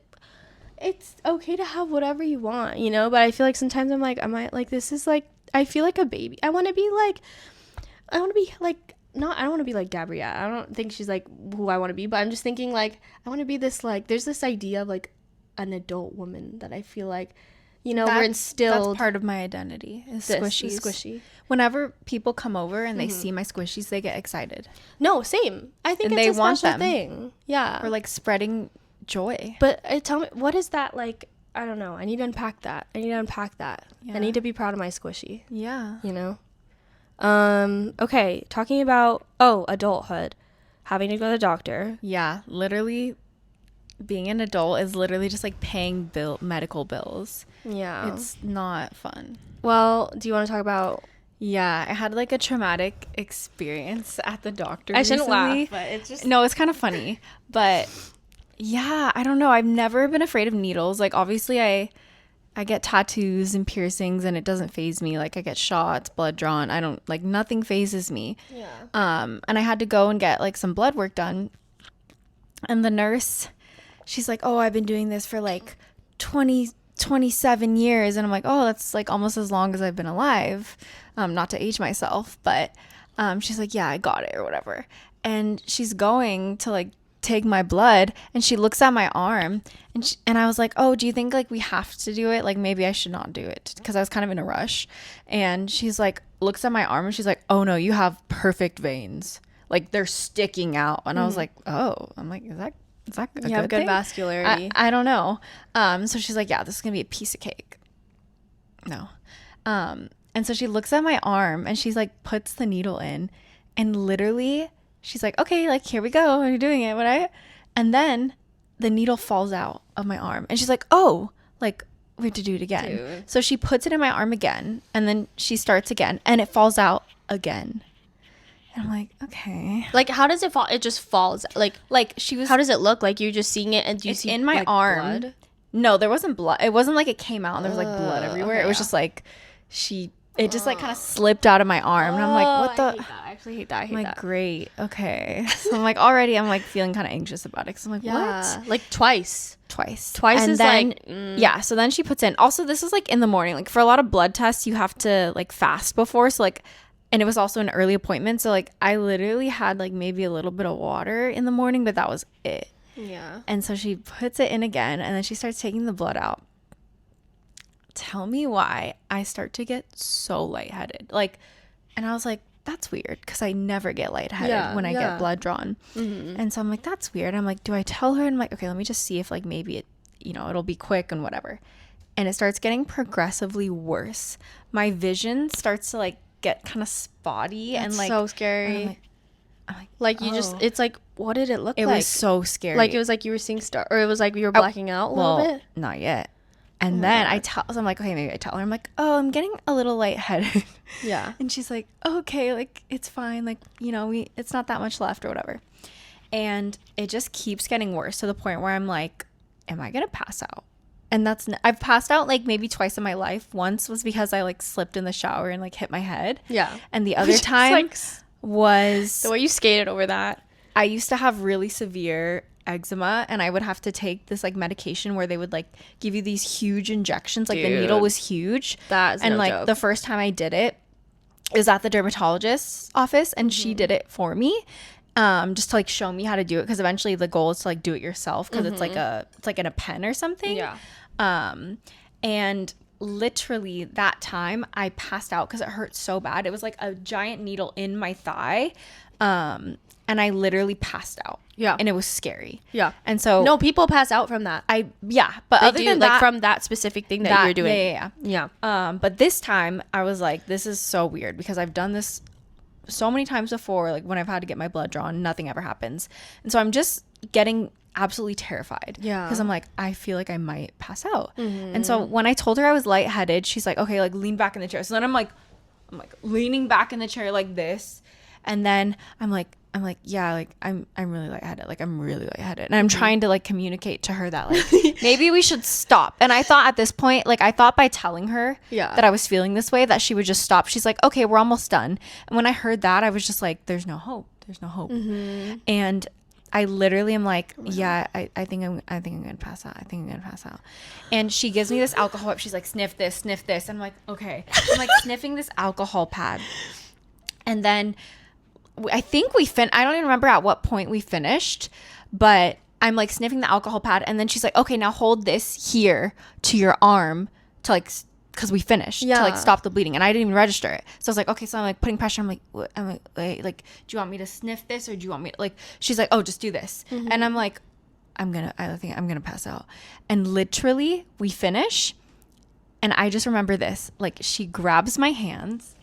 have whatever you want, but I feel like sometimes I'm like, this is like, I feel like a baby. I want to be like, not, I don't want to be like Gabrielle. I don't think she's like who I want to be, but I'm just thinking like I want to be this, like, there's this idea of like an adult woman that I feel like, you know, we're instilled. That's part of my identity is squishies. Squishy. Whenever people come over and they see my squishies, they get excited. No, same. I think and it's they a want special them. thing. Yeah. Or like spreading joy. But tell me, what is that like? I don't know. I need to unpack that. Yeah. I need to be proud of my squishy. Yeah. You know? Okay. Talking about, adulthood. Having to go to the doctor. Yeah. Literally, being an adult is literally just like paying medical bills. Yeah. It's not fun. Well, do you want to talk about... Yeah, I had like a traumatic experience at the doctor I shouldn't recently. laugh, but it's just... No, it's kind of funny. But yeah, I don't know. I've never been afraid of needles. Like, obviously, I get tattoos and piercings and it doesn't faze me. Like, I get shots, blood drawn. I don't, like, nothing phases me. Yeah. And I had to go and get like some blood work done. And the nurse, she's like, oh, I've been doing this for like 27 years. And I'm like, oh, that's like almost as long as I've been alive. Not to age myself, but she's like, yeah, I got it or whatever. And she's going to like take my blood and she looks at my arm and I was like, oh, do you think like we have to do it? Like maybe I should not do it, because I was kind of in a rush. And she's like, looks at my arm and she's like, oh no, you have perfect veins. Like they're sticking out. And I was like, oh, I'm like, is that a you have good thing? vascularity. I don't know. So she's like, yeah, this is gonna be a piece of cake. No. And so she looks at my arm and she's like, puts the needle in, and literally she's like, okay, like, here we go. Are you doing it? And then the needle falls out of my arm and she's like, oh, like, we have to do it again. Dude. So she puts it in my arm again and then she starts again and it falls out again. And I'm like, okay. Like, how does it fall? It just falls. Like she was. How does it look? Like, you're just seeing it and do you see in my like, arm? blood? No, there wasn't blood. It wasn't like it came out and there was like blood everywhere. Okay, it was just like it just like kind of slipped out of my arm. And I'm like, what the? I hate that. I actually hate that. I hate I'm like, that. great. Okay. So I'm like, already I'm like feeling kind of anxious about it. Cause I'm like, what? Like twice. Twice And is then, like, yeah. So then she puts in, also this is like in the morning, like for a lot of blood tests, you have to like fast before. So like, and it was also an early appointment. So like I literally had like maybe a little bit of water in the morning, but that was it. Yeah. And so she puts it in again and then she starts taking the blood out. Tell me why I start to get so lightheaded. Like, and I was like, that's weird, because I never get lightheaded when I get blood drawn. Mm-hmm. And so I'm like, that's weird. I'm like, do I tell her? And I'm like, okay, let me just see if like maybe it, it'll be quick and whatever. And it starts getting progressively worse. My vision starts to like get kind of spotty. That's and like so scary. I'm like you just, it's like, what did it look like? It was so scary. Like it was like you were seeing or it was like you were blacking out a little bit. Not yet. And then so I'm like, okay, maybe I tell her. I'm like, oh, I'm getting a little lightheaded. Yeah. And she's like, okay, like, it's fine. Like, it's not that much left or whatever. And it just keeps getting worse to the point where I'm like, am I going to pass out? And I've passed out like maybe twice in my life. Once was because I like slipped in the shower and like hit my head. Yeah. And the other time was the way you skated over that. I used to have really severe eczema and I would have to take this like medication where they would like give you these huge injections. Like the needle was huge. That's and no like joke. The first time I did it was at the dermatologist's office and she did it for me. Just to like show me how to do it, because eventually the goal is to like do it yourself, because it's like in a pen or something. Yeah. And literally that time I passed out because it hurt so bad. It was like a giant needle in my thigh. And I literally passed out. Yeah. And it was scary. Yeah. And so no, people pass out from that. But they other do, than like that, from that specific thing that you're doing. Yeah. Yeah. But this time I was like, this is so weird, because I've done this so many times before. Like when I've had to get my blood drawn, nothing ever happens. And so I'm just getting absolutely terrified. Yeah. Because I'm like, I feel like I might pass out. And so when I told her I was lightheaded, she's like, okay, like lean back in the chair. So then I'm like leaning back in the chair like this. And then I'm like, yeah, like I'm really lightheaded. Like I'm really lightheaded. And I'm trying to like communicate to her that like maybe we should stop. And I thought at this point, like I thought by telling her that I was feeling this way that she would just stop. She's like, okay, we're almost done. And when I heard that, I was just like, there's no hope. And I literally am like, yeah, I think I'm gonna pass out. And she gives me this alcohol wipe. She's like, sniff this. And I'm like, okay. I'm like sniffing this alcohol pad. And then I think I don't even remember at what point we finished, but I'm like sniffing the alcohol pad, and then she's like, okay, now hold this here to your arm to like, because we finished, to like stop the bleeding, and I didn't even register it. So I was like, okay, so I'm like putting pressure. I'm like, wait, like, do you want me to sniff this, or do you want me to, like, she's like, oh, just do this. And I'm like, I think I'm gonna pass out. And literally we finish, and I just remember this, like, she grabs my hands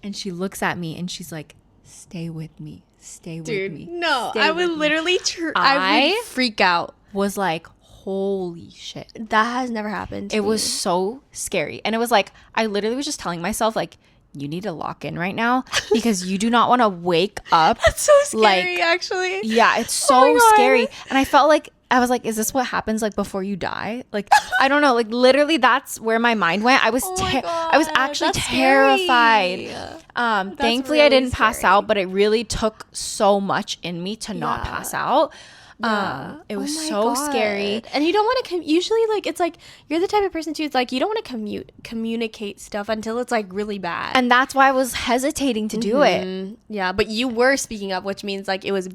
and she looks at me and she's like, stay with me. Stay with me. No, Stay I would with literally I would freak out. Was like, holy shit. That has never happened to It me. was so scary. And it was like, I literally was just telling myself, like, you need to lock in right now because you do not want to wake up. That's so scary, like, actually. Yeah, it's so scary. And I felt like, I was like, is this what happens like before you die? Like, I don't know. Like, literally, that's where my mind went. I was I was actually terrified. Thankfully, really I didn't pass out, but it really took so much in me to not pass out. It was so scary. And you don't want to usually, like, it's like you're the type of person too, it's like you don't want to communicate stuff until it's like really bad. And that's why I was hesitating to do it. Yeah, but you were speaking up, which means like it was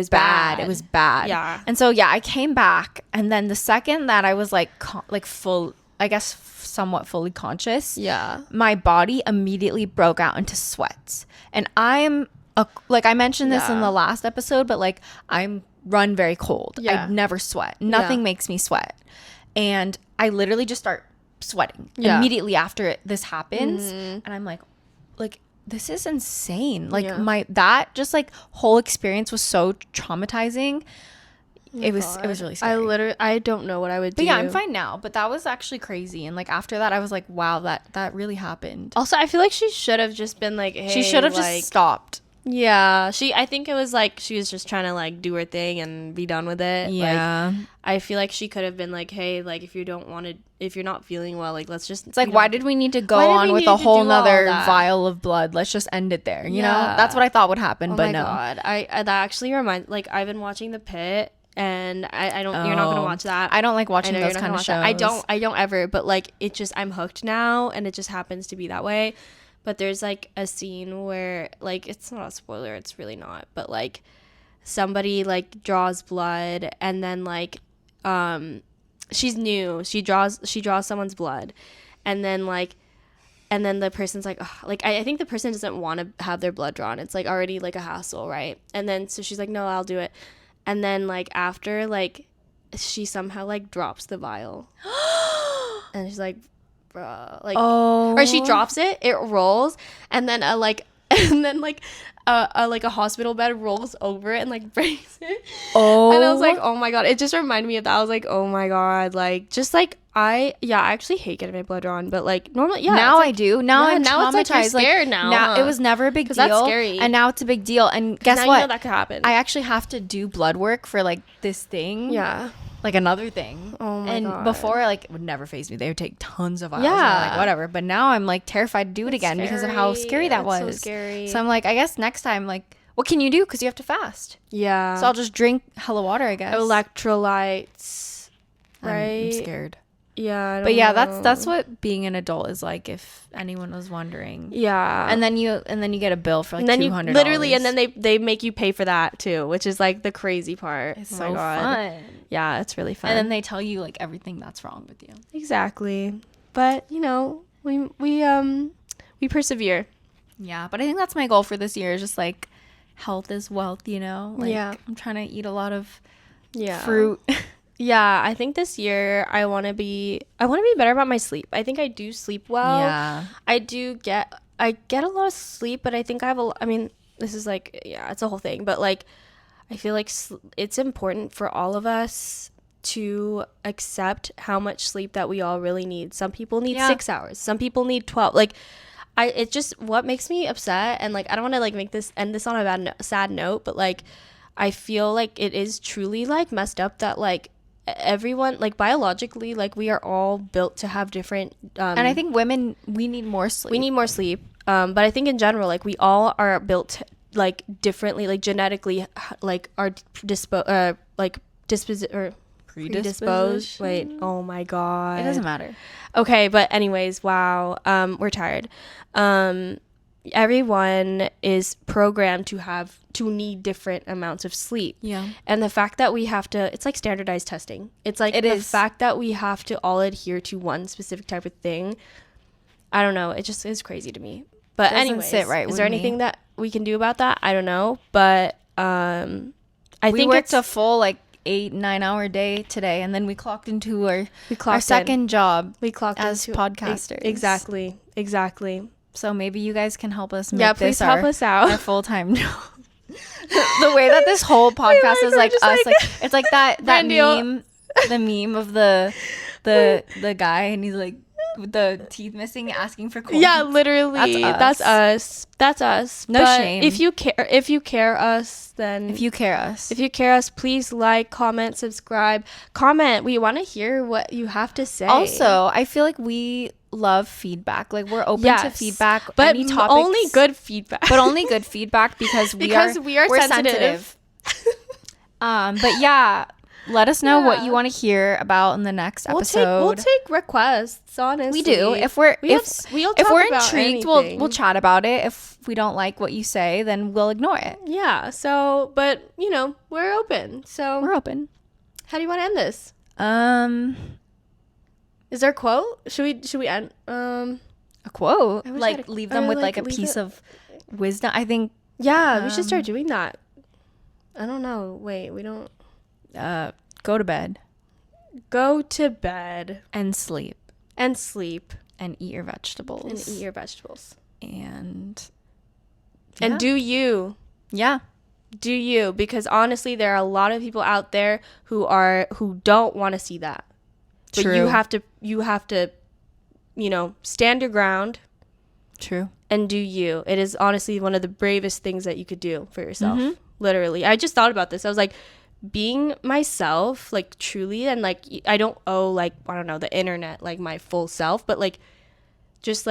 bad. It was bad. Yeah. And so I came back, and then the second that I was like full, I guess somewhat fully conscious, my body immediately broke out into sweats. And I'm like, I mentioned this in the last episode, but like, I'm run very cold. I never sweat. Nothing makes me sweat. And I literally just start sweating immediately after this happens. And I'm like, this is insane. Like, that just like whole experience was so traumatizing. It was really scary. I don't know what I would do. But yeah, I'm fine now. But that was actually crazy. And like, after that, I was like, wow, that really happened. Also, I feel like she should have just been like, hey, she should have just stopped. Yeah, I think it was like she was just trying to like do her thing and be done with it. Yeah, like, I feel like she could have been like, hey, like, if you're not feeling well, like, let's just, it's like, why did we need to go on with a whole nother vial of blood? Let's just end it there. You know, that's what I thought would happen. But no, God. I that actually reminds, like, I've been watching The Pit, and I don't, you're not gonna watch that. I don't like watching those kind of shows. I don't ever, but like, it just, I'm hooked now, and it just happens to be that way. But there's like a scene where, like, it's not a spoiler, it's really not, but like somebody like draws blood, and then like she's new, she draws someone's blood, and then the person's like, ugh, like, I think the person doesn't want to have their blood drawn. It's like already like a hassle, right? And then so she's like, no, I'll do it. And then like after, like, she somehow like drops the vial and she's like, bruh, like, or she drops it rolls, and then a hospital bed rolls over it and like breaks it. And I was like, oh my god, it just reminded me of that. I was like, oh my god, like, just like, I actually hate getting my blood drawn, but like normally, now like, I do. Now I'm traumatized. It's like, you're scared now. It was never a big deal. That's scary. And now it's a big deal. And guess what? You know that could happen. I actually have to do blood work for like this thing. Yeah. Like another thing. Oh my god. And before, like, it would never faze me. They would take tons of hours. Yeah. Like, whatever. But now I'm like terrified to do it again because of how scary that was. So scary. So I'm like, I guess next time, like, what can you do? Because you have to fast. Yeah. So I'll just drink hella water, I guess. Electrolytes. Right. I'm scared. Yeah. But yeah, that's what being an adult is like, if anyone was wondering. Yeah. And then you get a bill for like $200. Literally, and then they make you pay for that too, which is like the crazy part. It's so fun. Yeah, it's really fun. And then they tell you like everything that's wrong with you. Exactly. But you know, we persevere. Yeah, but I think that's my goal for this year, is just like, health is wealth, you know? Like, I'm trying to eat a lot of fruit. Yeah, I think this year I want to be better about my sleep. I think I do sleep well. Yeah. I get a lot of sleep, but I think I mean, this is like, yeah, it's a whole thing, but like, I feel like it's important for all of us to accept how much sleep that we all really need. Some people need 6 hours. Some people need 12. Like, it's just what makes me upset, and like, I don't want to like end this on a sad note, but like, I feel like it is truly like messed up that like everyone, like, biologically, like, we are all built to have different and I think women, we need more sleep. But I think in general, like, we all are built like differently, like genetically, like, are predisposed. Wait, oh my god, it doesn't matter. Okay, but anyways, wow, we're tired. everyone is programmed to need different amounts of sleep. Yeah. And the fact that we have to, it's like standardized testing. It's like the fact that we have to all adhere to one specific type of thing. I don't know. It just is crazy to me. But anyways, is there anything that we can do about that? I don't know. But I think worked a full 8-9 hour day today, and then we clocked into our second job. We clocked as podcasters. Exactly. So maybe you guys can help us make please help us out. Our full-time job. The way that this whole podcast is like us, it's like that meme, the meme of the guy, and he's like with the teeth missing, asking for coins. Yeah, literally, that's us. No but shame. If you care us, then if you care us, please like, comment, subscribe, comment. We want to hear what you have to say. Also, I feel like we love feedback. Like, we're open to feedback, but any topics, only good feedback. But only good feedback because we're sensitive. But yeah, let us know what you want to hear about in the next episode. We'll take requests, honestly. We do. If we're intrigued, we'll chat about it. If we don't like what you say, then we'll ignore it. Yeah. So, but we're open. So we're open. How do you want to end this? Is there a quote? Should we end a quote? Like leave them with a piece of wisdom. I think. Yeah, we should start doing that. I don't know. Wait, we don't. Go to bed. Go to bed and sleep and eat your vegetables and do you. Yeah. Do you, because honestly there are a lot of people out there who don't want to see that. But True. you have to stand your ground. True. And do you. It is honestly one of the bravest things that you could do for yourself. Mm-hmm. Literally. I just thought about this. I was like, being myself, truly, and I don't owe I don't know, the internet my full self, but just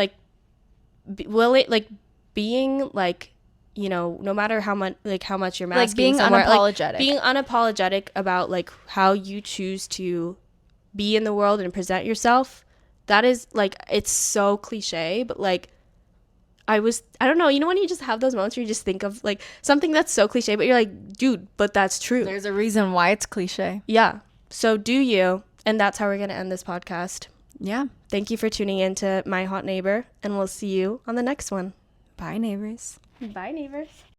being no matter how much you're masking, being unapologetic, being unapologetic about how you choose to be in the world and present yourself. That is it's so cliche, but I don't know, when you just have those moments where you just think of something that's so cliche, but you're like, dude, but that's true. There's a reason why it's cliche. Yeah. So do you. And that's how we're going to end this podcast. Yeah. Thank you for tuning in to My Hot Neighbor, and we'll see you on the next one. Bye, neighbors. Bye, neighbors.